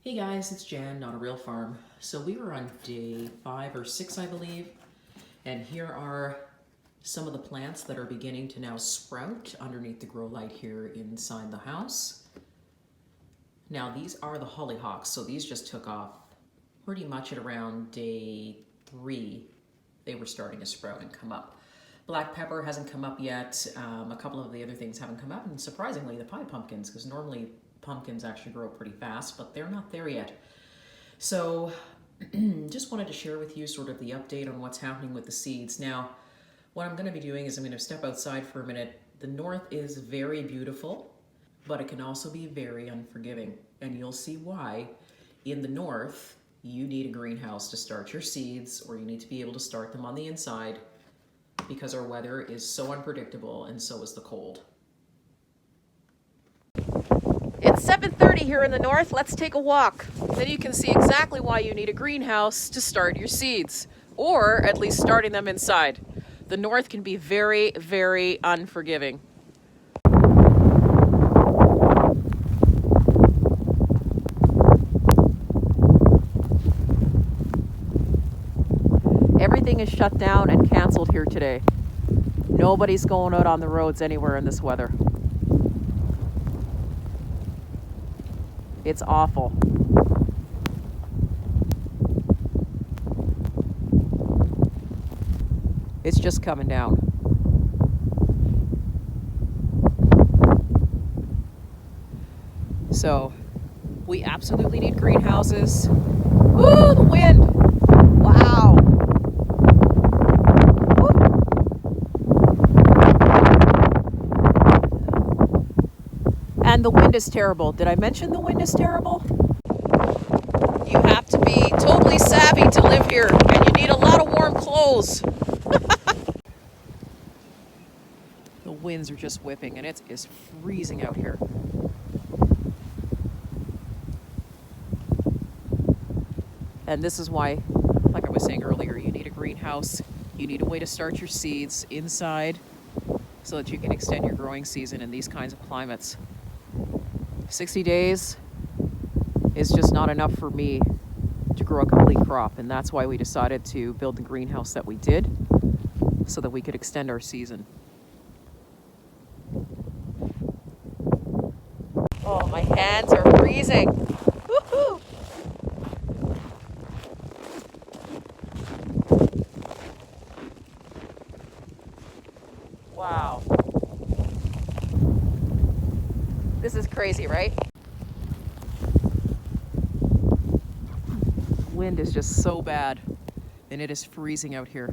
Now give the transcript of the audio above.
Hey guys, it's Jan, Not a Real Farm. So we were on day 5 or 6, I believe, and here are some of the plants that are beginning to now sprout underneath the grow light here inside the house. Now these are the hollyhocks, so these just took off pretty much at around day 3. They were starting to sprout and come up. Black pepper hasn't come up yet. A couple of the other things haven't come up, and surprisingly the pie pumpkins, because normally pumpkins actually grow pretty fast, but they're not there yet. So just wanted to share with you sort of the update on what's happening with the seeds. Now, what I'm going to be doing is I'm going to step outside for a minute. The north is very beautiful, but it can also be very unforgiving, and you'll see why. In the north, you need a greenhouse to start your seeds, or you need to be able to start them on the inside, because our weather is so unpredictable, and so is the cold. It's 7:30 here in the north. Let's take a walk. Then you can see exactly why you need a greenhouse to start your seeds, or at least starting them inside. The north can be very, very unforgiving. Everything is shut down and canceled here today. Nobody's going out on the roads anywhere in this weather. It's awful. It's just coming down. So, we absolutely need greenhouses. Ooh, the wind! Wow! And the wind is terrible. Did I mention the wind is terrible? You have to be totally savvy to live here, and you need a lot of warm clothes. The winds are just whipping, and it is freezing out here. And this is why, like I was saying earlier, you need a greenhouse. You need a way to start your seeds inside so that you can extend your growing season in these kinds of climates. 60 days is just not enough for me to grow a complete crop, and that's why we decided to build the greenhouse that we did, so that we could extend our season. Oh, my hands are freezing. Woohoo! Wow. This is crazy, right? Wind is just so bad, and it is freezing out here.